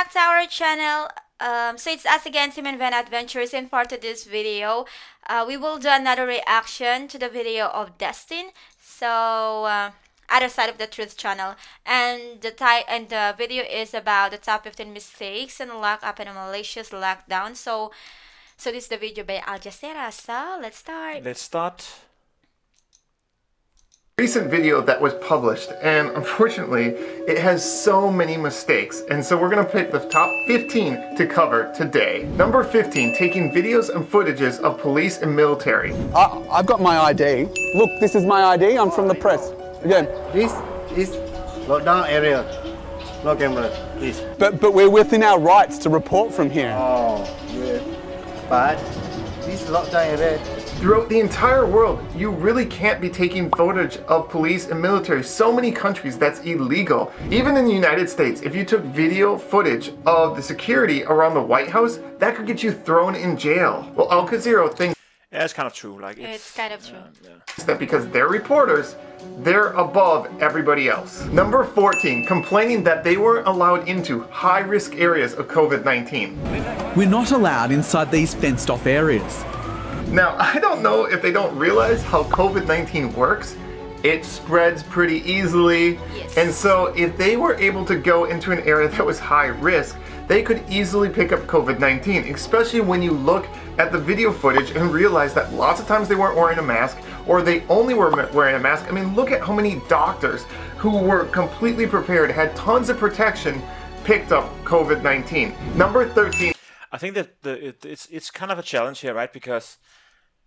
back to our channel. So it's us again, Tim and Van Adventures, and for today's video, we will do another reaction to the video of Destin. So other side of the truth channel, and the video is about the top 15 mistakes and lock up in a malicious lockdown. So this is the video by Al Jazeera. So let's start. Let's start. Recent video that was published, and unfortunately it has so many mistakes, and so we're gonna pick the top 15 to cover today. Number 15, taking videos and footages of police and military. I've got my ID. Look, this is my ID. I'm from the press. Again. This is lockdown area. No camera, please. But we're within our rights to report from here. Oh, yeah. But this lockdown area. Throughout the entire world, you really can't be taking footage of police and military. So many countries, that's illegal. Even in the United States, if you took video footage of the security around the White House, that could get you thrown in jail. Well, Al Jazeera thinks Yeah, it's kind of true. Like It's kind of true. that because they're reporters, they're above everybody else. Number 14, complaining that they weren't allowed into high-risk areas of COVID-19. We're not allowed inside these fenced-off areas. Now, I don't know if they don't realize how COVID-19 works. It spreads pretty easily. Yes. And so if they were able to go into an area that was high risk, they could easily pick up COVID-19, especially when you look at the video footage and realize that lots of times they weren't wearing a mask, or they only were wearing a mask. I mean, look at how many doctors who were completely prepared, had tons of protection, picked up COVID-19. Number 13. I think that it's kind of a challenge here, right? Because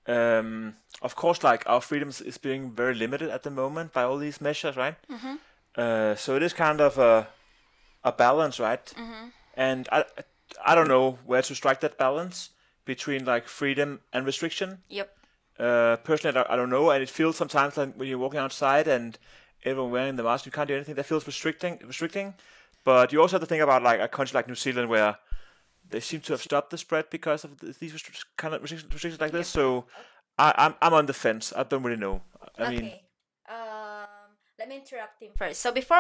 of course, like our freedoms is being very limited at the moment by all these measures, right? So it is kind of a balance, right? And I don't know where to strike that balance between like freedom and restriction. Yep. Personally, I don't know, and it feels sometimes like when you're walking outside and everyone wearing the mask, you can't do anything. That feels restricting. But you also have to think about like a country like New Zealand where they seem to have stopped the spread because of these kind of restrictions like this. So I'm on the fence. I don't really know. I mean, let me interrupt him first. So before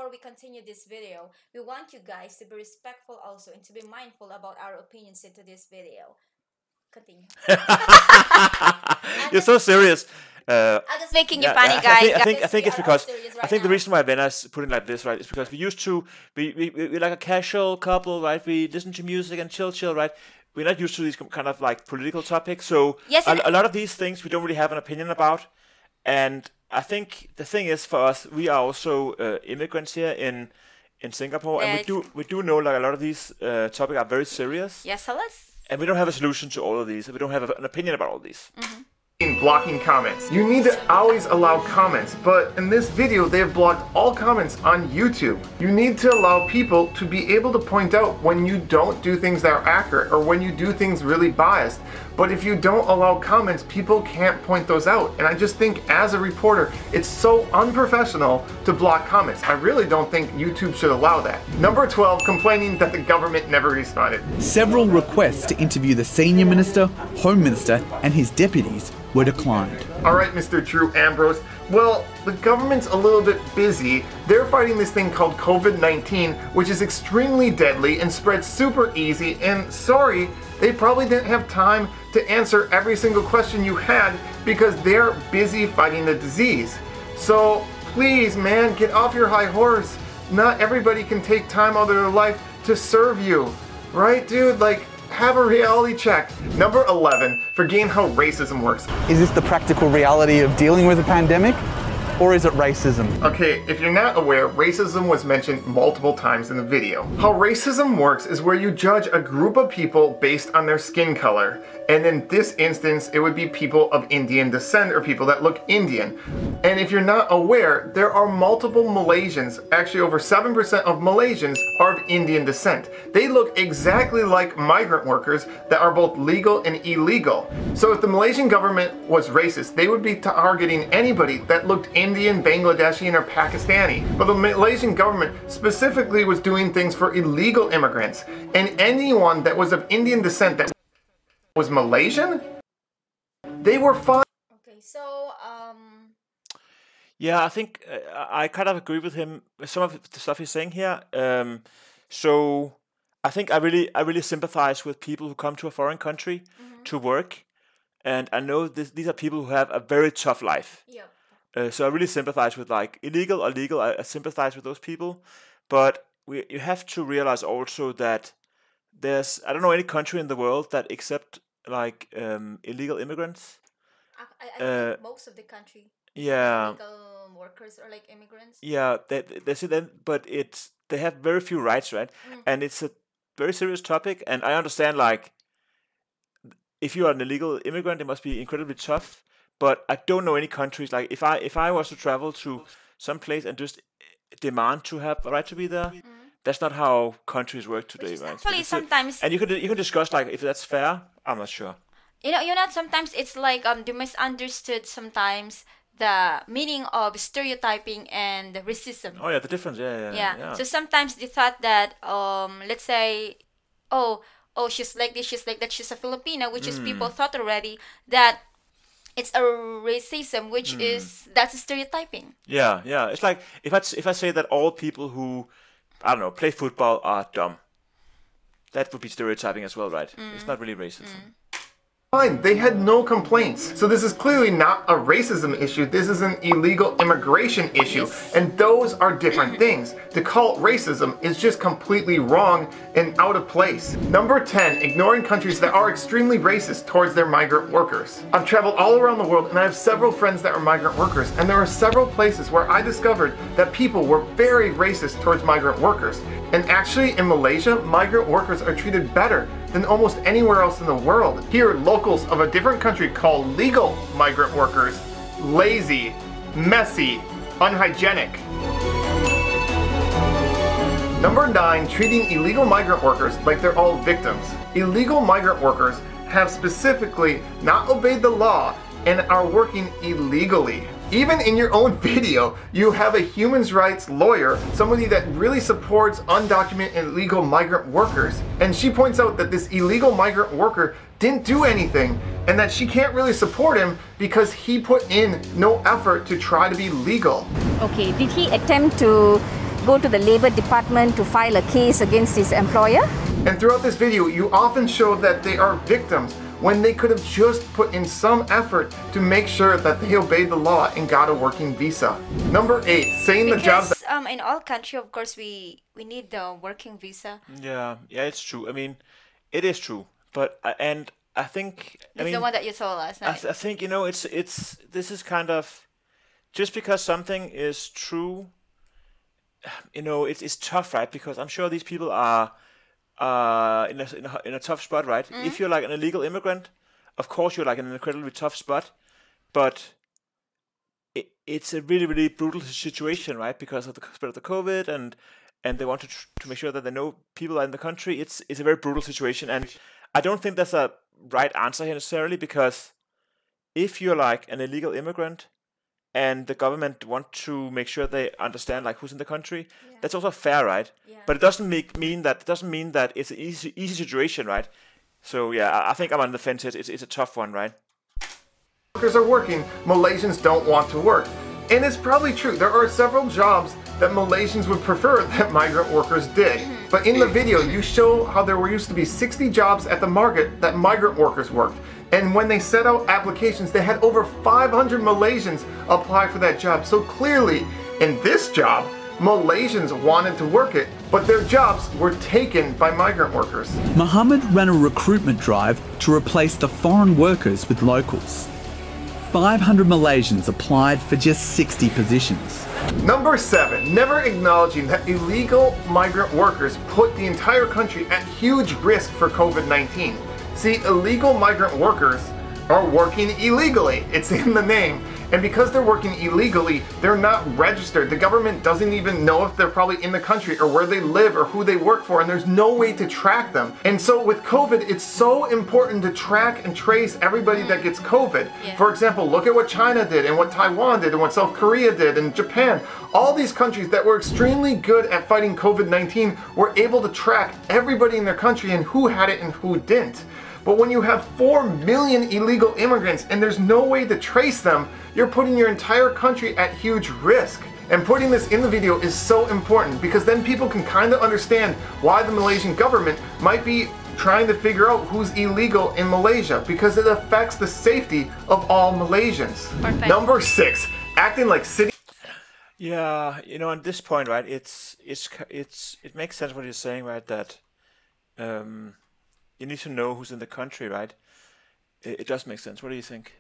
we continue this video, we want you guys to be respectful also and to be mindful about our opinions into this video. Continue. you're so serious. I'm just making you funny, guys. I think it's because the reason why Vena's putting it like this, right, is because we used to we're like a casual couple, right? We listen to music and chill, right? We're not used to these kind of like political topics, so yes, a lot of these things we don't really have an opinion about. And I think the thing is for us, we are also immigrants here in Singapore, and we do know like a lot of these topics are very serious. Yes, so let's. And we don't have a solution to all of these. We don't have an opinion about all these. In blocking comments. You need to always allow comments, but in this video they have blocked all comments on YouTube. You need to allow people to be able to point out when you don't do things that are accurate or when you do things really biased. But if you don't allow comments, people can't point those out. And I just think as a reporter, it's so unprofessional to block comments. I really don't think YouTube should allow that. Number 12, complaining that the government never responded. Several requests to interview the Senior Minister, Home Minister and his deputies were declined. Alright, Mr. Drew Ambrose. Well, the government's a little bit busy. They're fighting this thing called COVID-19, which is extremely deadly and spreads super easy, and sorry, they probably didn't have time to answer every single question you had because they're busy fighting the disease. So please, man, get off your high horse. Not everybody can take time out of their life to serve you. Right, dude? Like, have a reality check. Number 11, forgetting how racism works. Is this the practical reality of dealing with a pandemic? Or is it racism? Okay, if you're not aware, racism was mentioned multiple times in the video. How racism works is where you judge a group of people based on their skin color. And in this instance, it would be people of Indian descent or people that look Indian. And if you're not aware, there are multiple Malaysians, actually over 7% of Malaysians are of Indian descent. They look exactly like migrant workers that are both legal and illegal. So if the Malaysian government was racist, they would be targeting anybody that looked Indian, Bangladeshi, or Pakistani. But the Malaysian government specifically was doing things for illegal immigrants. And anyone that was of Indian descent that was Malaysian, they were fine. Okay, so Yeah, I think I kind of agree with him with some of the stuff he's saying here. So I think I really sympathize with people who come to a foreign country to work, and I know these are people who have a very tough life. Yeah. So I really sympathize with like illegal or legal. I sympathize with those people, but you have to realize also that I don't know any country in the world that accept like illegal immigrants. I think most of the country. Yeah. Illegal workers are like immigrants. Yeah, they say that, but they have very few rights, right? And it's a very serious topic, and I understand like if you are an illegal immigrant, it must be incredibly tough. But I don't know any countries like if I was to travel to some place and just demand to have a right to be there, that's not how countries work today, right? Actually, sometimes and you can discuss like if that's fair. I'm not sure. you know sometimes it's like they misunderstood sometimes the meaning of stereotyping and racism. Oh yeah, the difference. Yeah. So sometimes they thought that let's say oh she's like this, she's like that, she's a Filipino, which is people thought already that it's a racism, which is that's stereotyping. Yeah. It's like if I say that all people who I don't know play football are dumb, that would be stereotyping as well, right? It's not really racism. Fine, they had no complaints. So this is clearly not a racism issue, this is an illegal immigration issue. And those are different things. To call it racism is just completely wrong and out of place. Number 10, ignoring countries that are extremely racist towards their migrant workers. I've traveled all around the world and I have several friends that are migrant workers, and there are several places where I discovered that people were very racist towards migrant workers. And actually in Malaysia, migrant workers are treated better than almost anywhere else in the world. Here, locals of a different country call legal migrant workers lazy, messy, unhygienic. Number 9, treating illegal migrant workers like they're all victims. Illegal migrant workers have specifically not obeyed the law and are working illegally. Even in your own video, you have a human rights lawyer, somebody that really supports undocumented and illegal migrant workers. And she points out that this illegal migrant worker didn't do anything and that she can't really support him because he put in no effort to try to be legal. Okay, did he attempt to go to the Labor Department to file a case against his employer? And throughout this video, you often show that they are victims when they could have just put in some effort to make sure that they obeyed the law and got a working visa. Number 8, saying the jobs that in all country, of course, we need the working visa. Yeah, it's true. I mean, it is true. But and I think It's the one that you told us. I think it's this is kind of just because something is true. It's tough, right? Because I'm sure these people are in a tough spot, right? If you're like an illegal immigrant, of course you're like in an incredibly tough spot, but it's a really, really brutal situation, right? Because of the spread of the COVID, and they want to make sure that they know people are in the country. It's a very brutal situation, and I don't think there's a right answer here necessarily, because if you're like an illegal immigrant and the government want to make sure they understand like who's in the country, that's also fair, right? Yeah. But it doesn't mean that it's an easy situation, right? So yeah, I think I'm on the fence. It's a tough one, right? workers are working, Malaysians don't want to work. And it's probably true. There are several jobs that Malaysians would prefer that migrant workers did. But in the video, you show how there used to be 60 jobs at the market that migrant workers worked. And when they set out applications, they had over 500 Malaysians apply for that job. So clearly, in this job, Malaysians wanted to work it, but their jobs were taken by migrant workers. Mohammed ran a recruitment drive to replace the foreign workers with locals. 500 Malaysians applied for just 60 positions. Number 7, never acknowledging that illegal migrant workers put the entire country at huge risk for COVID-19. See, illegal migrant workers are working illegally. It's in the name. And because they're working illegally, they're not registered. The government doesn't even know if they're probably in the country or where they live or who they work for, and there's no way to track them. And so with COVID, it's so important to track and trace everybody that gets COVID. Yeah. For example, look at what China did and what Taiwan did and what South Korea did and Japan. All these countries that were extremely good at fighting COVID-19 were able to track everybody in their country and who had it and who didn't. But when you have 4 million illegal immigrants and there's no way to trace them, you're putting your entire country at huge risk. And putting this in the video is so important because then people can kind of understand why the Malaysian government might be trying to figure out who's illegal in Malaysia because it affects the safety of all Malaysians. Perfect. Number 6, acting like city. Yeah, you know, at this point, right? It makes sense what you're saying, right? That you need to know who's in the country, right? It does make sense. What do you think?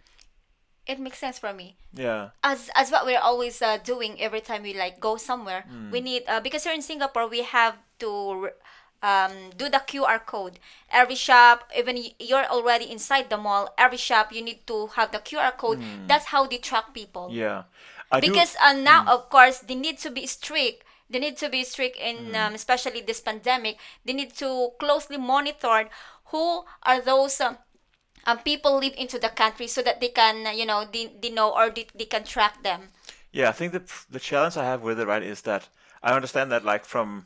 It makes sense for me. Yeah. As what we're always doing every time we like go somewhere. We need because here in Singapore we have to do the QR code. Every shop, even you're already inside the mall, every shop you need to have the QR code. That's how they track people. Yeah. Because now, of course, they need to be strict. They need to be strict in, especially this pandemic. They need to closely monitor who are those people live into the country so that they can, you know, they know or they can track them. Yeah, I think the challenge I have with it, right, is that I understand that, like, from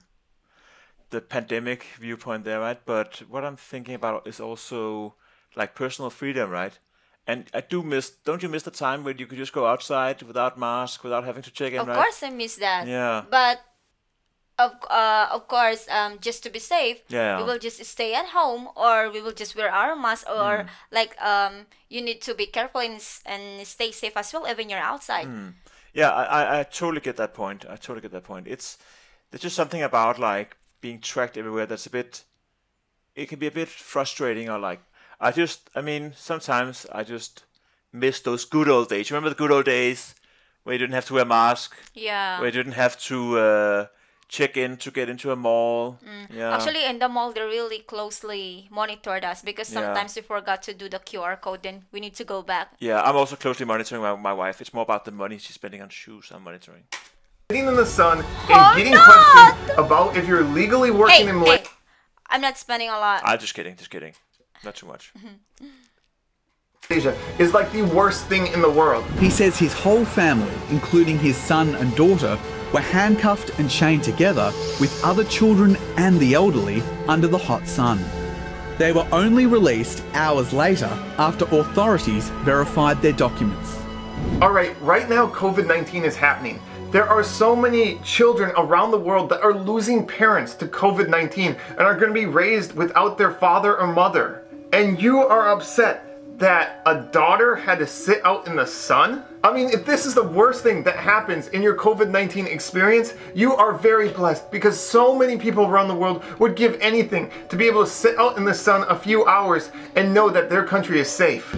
the pandemic viewpoint there, right? But what I'm thinking about is also, like, personal freedom, right? And I do miss, don't you miss the time when you could just go outside without mask, without having to check in, Of right? course, I miss that. Yeah. But of course, just to be safe, Yeah. we will just stay at home, or we will just wear our mask, or like you need to be careful and stay safe as well, even you're outside. Yeah, I totally get that point. I totally get that point. There's just something about, like, being tracked everywhere that's it can be a bit frustrating, or like, sometimes I just miss those good old days. You remember the good old days where you didn't have to wear a mask, Yeah. where you didn't have to check in to get into a mall. Yeah. Actually, in the mall, they really closely monitored us because sometimes we forgot to do the QR code, then we need to go back. Yeah, I'm also closely monitoring my wife. It's more about the money she's spending on shoes I'm monitoring. Sitting in the sun and getting questioned about if you're legally working in Malaysia. Hey, I'm not spending a lot. I'm just kidding. Not too much. Is like the worst thing in the world. He says his whole family, including his son and daughter, were handcuffed and chained together with other children and the elderly under the hot sun. They were only released hours later after authorities verified their documents. All right now COVID-19 is happening. There are so many children around the world that are losing parents to COVID-19 and are going to be raised without their father or mother. And you are upset that a daughter had to sit out in the sun? I mean, if this is the worst thing that happens in your COVID-19 experience, you are very blessed because so many people around the world would give anything to be able to sit out in the sun a few hours and know that their country is safe.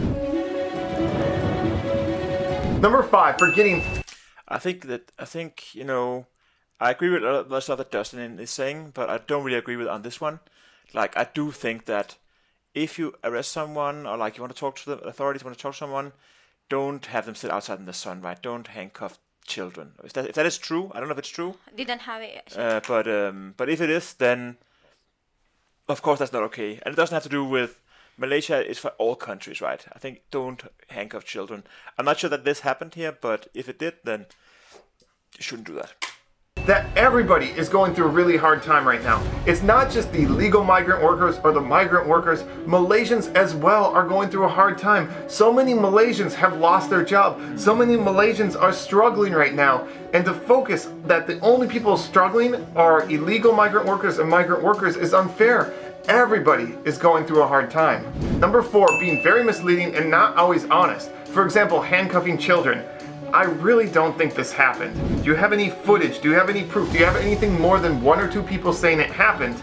Number 5, forgetting. I think, you know, I agree with a lot of the stuff that Dustin is saying, but I don't really agree with on this one. Like, I do think that if you arrest someone, or like you want to talk to the authorities, want to talk to someone, don't have them sit outside in the sun, right? Don't handcuff children. If that is true, I don't know if it's true. Didn't have it. But if it is, then of course that's not okay. And it doesn't have to do with Malaysia. It's for all countries, right? I think don't handcuff children. I'm not sure that this happened here, but if it did, then you shouldn't do that. That everybody is going through a really hard time right now. It's not just the legal migrant workers or the migrant workers. Malaysians as well are going through a hard time. So many Malaysians have lost their job. So many Malaysians are struggling right now. And to focus that the only people struggling are illegal migrant workers and migrant workers is unfair. Everybody is going through a hard time. Number 4, being very misleading and not always honest. For example, handcuffing children. I really don't think this happened. Do you have any footage? Do you have any proof? Do you have anything more than 1 or 2 people saying it happened?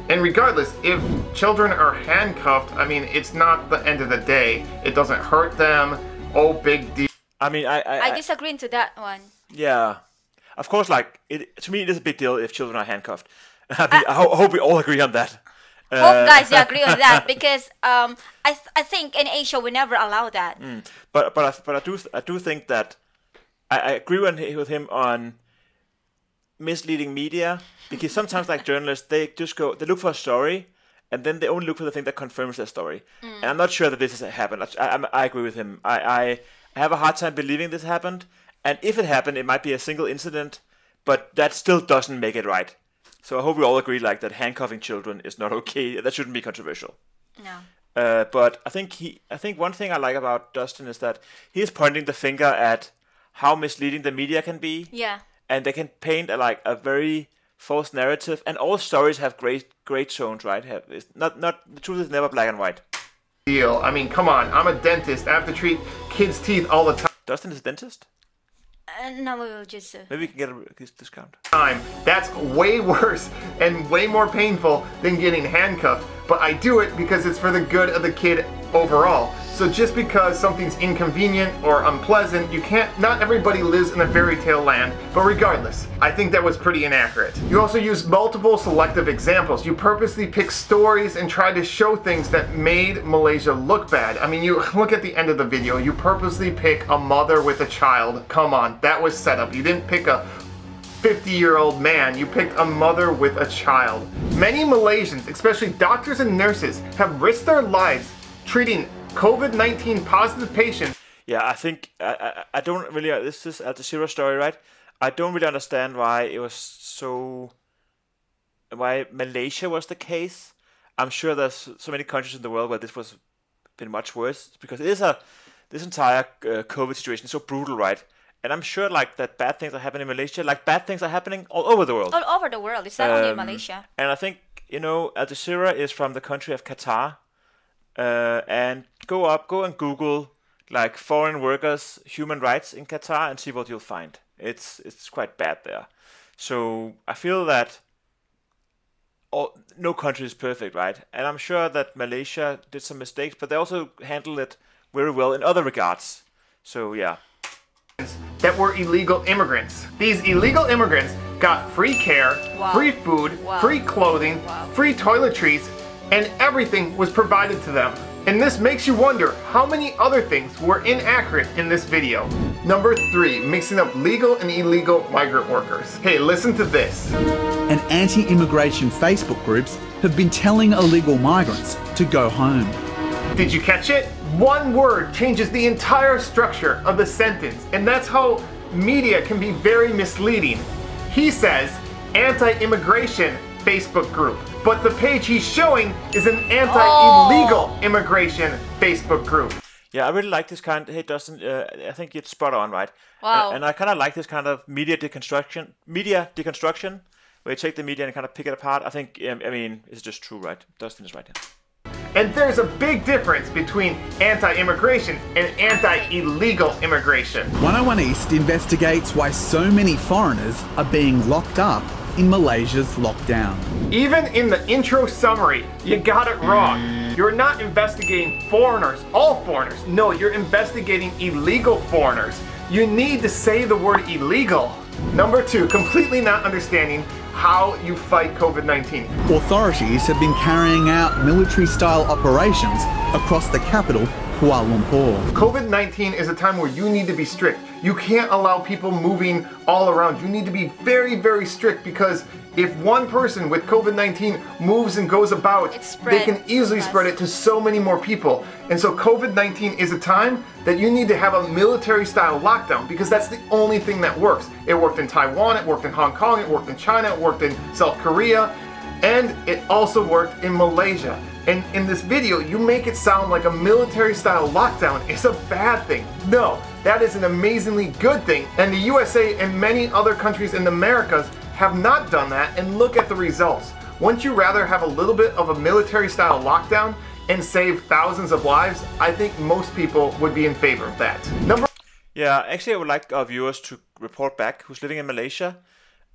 And regardless, if children are handcuffed, I mean, it's not the end of the day. It doesn't hurt them. Oh, big deal. I mean, I disagree to that one. Yeah, of course. Like, to me, it is a big deal if children are handcuffed. I mean, I hope we all agree on that. Hope guys you agree on that because I think in Asia we never allow that. But I do think that I agree with him on misleading media, because sometimes, like, journalists, they look for a story and then they only look for the thing that confirms their story. And I'm not sure that this has happened. I agree with him. I have a hard time believing this happened, and if it happened, it might be a single incident, but that still doesn't make it right. So I hope we all agree, like, that handcuffing children is not okay. That shouldn't be controversial. No. But I think one thing I like about Dustin is that he is pointing the finger at how misleading the media can be. Yeah. and they can paint a very false narrative. And all stories have great zones, right? It's not the truth is never black and white. Deal. I mean, come on. I'm a dentist. I have to treat kids' teeth all the Dustin is a dentist. No, we will just. Maybe we can get a discount. time. That's way worse and way more painful than getting handcuffed. But I do it because it's for the good of the kid overall. So just because something's inconvenient or unpleasant, not everybody lives in a fairy tale land, but regardless, I think that was pretty inaccurate. You also use multiple selective examples. You purposely pick stories and try to show things that made Malaysia look bad. I mean, you look at the end of the video, you purposely pick a mother with a child. Come on, that was set up. You didn't pick a 50-year-old man, you picked a mother with a child. Many Malaysians, especially doctors and nurses, have risked their lives treating COVID-19 positive patients. Yeah, I think I don't really. This is Al Jazeera story, right? I don't really understand why why Malaysia was the case. I'm sure there's so many countries in the world where this was been much worse, because this entire COVID situation is so brutal, right? And I'm sure that bad things are happening in Malaysia, bad things are happening all over the world. All over the world. It's not only in Malaysia. And I think, Al Jazeera is from the country of Qatar. And go and Google foreign workers, human rights in Qatar, and see what you'll find. It's quite bad there. So I feel that no country is perfect, right? And I'm sure that Malaysia did some mistakes, but they also handled it very well in other regards. So yeah. That were illegal immigrants. These illegal immigrants got free care, free food, free clothing, free toiletries, and everything was provided to them. And this makes you wonder how many other things were inaccurate in this video. Number 3, mixing up legal and illegal migrant workers. Hey, listen to this. And anti-immigration Facebook groups have been telling illegal migrants to go home. Did you catch it? One word changes the entire structure of the sentence, and that's how media can be very misleading. He says, anti-immigration Facebook group, but the page he's showing is an anti-illegal immigration Facebook group. Yeah, I really like this kind. Hey, Dustin, I think it's spot on, right? Wow. And I kind of like this kind of media deconstruction, where you take the media and kind of pick it apart. I think, it's just true, right? Dustin is right here. And there's a big difference between anti-immigration and anti-illegal immigration. 101 East investigates why so many foreigners are being locked up in Malaysia's lockdown. Even in the intro summary, you got it wrong. You're not investigating foreigners, all foreigners. No, you're investigating illegal foreigners. You need to say the word illegal. Number 2, completely not understanding how you fight COVID-19. Authorities have been carrying out military-style operations across the capital, Kuala Lumpur. COVID-19 is a time where you need to be strict. You can't allow people moving all around. You need to be very, very strict, because if one person with COVID-19 moves and goes about, they can easily spread it to so many more people. And so COVID-19 is a time that you need to have a military-style lockdown, because that's the only thing that works. It worked in Taiwan, it worked in Hong Kong, it worked in China, it worked in South Korea, and it also worked in Malaysia. And in this video, you make it sound like a military-style lockdown is a bad thing. No, that is an amazingly good thing. And the USA and many other countries in the Americas have not done that, and look at the results. Wouldn't you rather have a little bit of a military-style lockdown and save thousands of lives? I think most people would be in favor of that. Yeah, actually I would like our viewers to report back, who's living in Malaysia.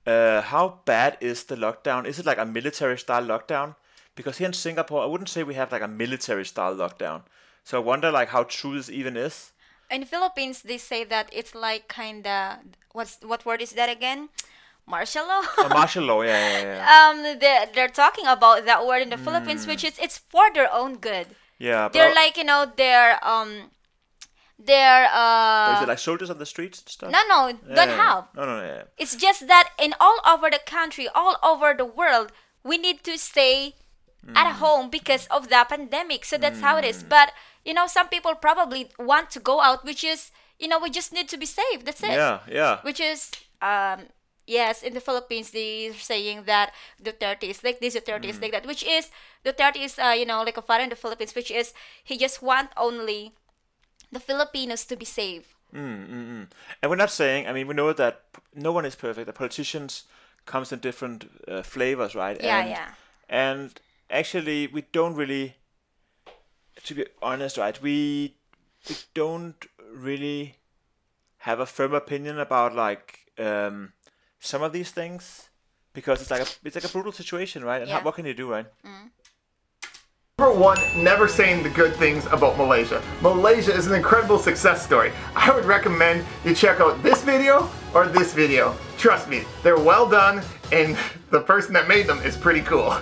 How bad is the lockdown? Is it like a military-style lockdown? Because here in Singapore, I wouldn't say we have like a military-style lockdown. So I wonder how true this even is. In the Philippines, they say that it's like kinda, what word is that again? Martial law? Martial law, yeah. They're talking about that word in the Philippines, which is, it's for their own good. Yeah. They're Is it like soldiers on the streets and stuff? No, don't have. No, yeah. It's just that in all over the country, all over the world, we need to stay at home because of the pandemic. So that's how it is. But, some people probably want to go out, which is, we just need to be safe. That's it. Yeah. Which is, yes, in the Philippines, they're saying that Duterte is like this, Duterte is like that, which is, Duterte is, like a father in the Philippines, which is, he just want only the Filipinos to be safe. And we're not saying, we know that no one is perfect. The politicians comes in different flavors, right? Yeah, and, yeah. And actually, we don't really, to be honest, right? We don't really have a firm opinion about like some of these things because it's like a brutal situation, right? And Yeah. what can you do, right? Number one, never saying the good things about Malaysia. Malaysia is an incredible success story. I would recommend you check out this video or this video. Trust me, they're well done and the person that made them is pretty cool.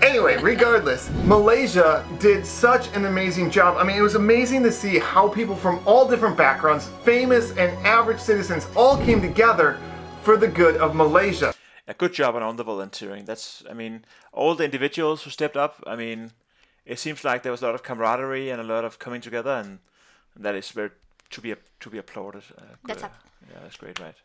Anyway, regardless, Malaysia did such an amazing job. I mean, it was amazing to see how people from all different backgrounds, famous and average citizens, all came together for the good of Malaysia. A good job on the volunteering. I mean, all the individuals who stepped up. I mean, it seems like there was a lot of camaraderie and a lot of coming together, and that is very to be applauded. That's up. Yeah, that's great, right?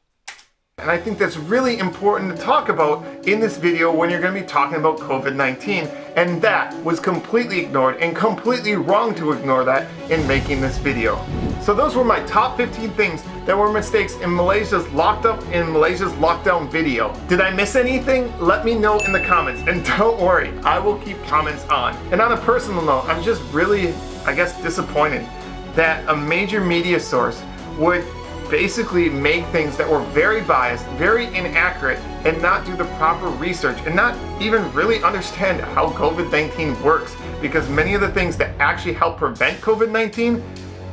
And I think that's really important to talk about in this video when you're going to be talking about COVID-19. And that was completely ignored and completely wrong to ignore that in making this video. So those were my top 15 things that were mistakes in Malaysia's lockdown video. Did I miss anything? Let me know in the comments. And don't worry, I will keep comments on. And on a personal note, I'm just really, I guess, disappointed that a major media source would basically make things that were very biased, very inaccurate, and not do the proper research, and not even really understand how COVID-19 works, because many of the things that actually help prevent COVID-19,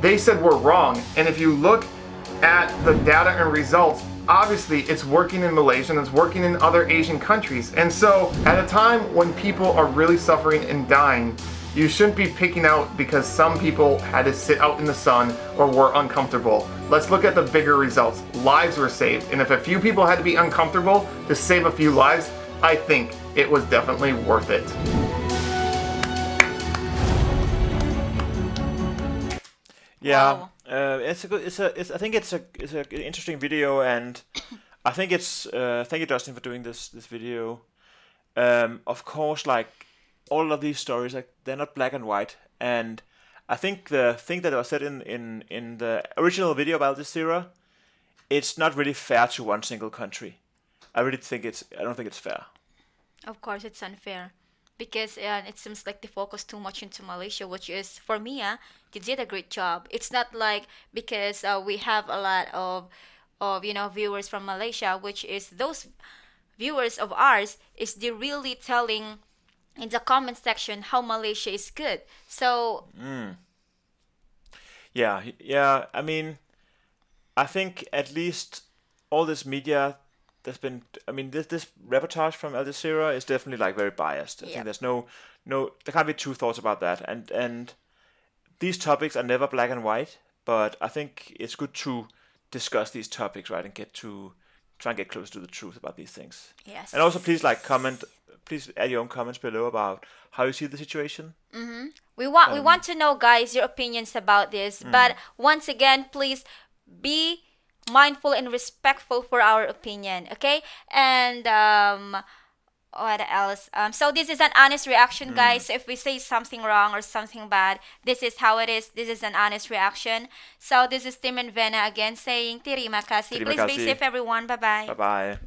they said were wrong. And if you look at the data and results, obviously it's working in Malaysia and it's working in other Asian countries. And so at a time when people are really suffering and dying, you shouldn't be picking out because some people had to sit out in the sun or were uncomfortable. Let's look at the bigger results. Lives were saved, and if a few people had to be uncomfortable to save a few lives, I think it was definitely worth it. Yeah, Wow. I think it's an interesting video, and I think thank you, Dustin, for doing this video. Of course, like all of these stories, like they're not black and white, and I think the thing that was said in the original video about Al Jazeera, it's not really fair to one single country. I don't think it's fair. Of course, it's unfair because it seems like they focus too much into Malaysia, which is, for me, they did a great job. It's not like because we have a lot of viewers from Malaysia, which is those viewers of ours is they really telling in the comment section how Malaysia is good. So yeah. I mean, I think at least all this media there's been. I mean, this reportage from Al Jazeera is definitely like very biased. I think there's no there can't be two thoughts about that. And these topics are never black and white. But I think it's good to discuss these topics, right, and try and get close to the truth about these things. yes. And also, please comment. Please add your own comments below about how you see the situation. We want to know, guys, your opinions about this. But once again, please be mindful and respectful for our opinion, okay? And what else? So this is an honest reaction, guys. So if we say something wrong or something bad, this is how it is. This is an honest reaction. So this is Tim and Vena again saying terima kasih. Terima Please be kasih. safe, everyone. Bye-bye. Bye bye.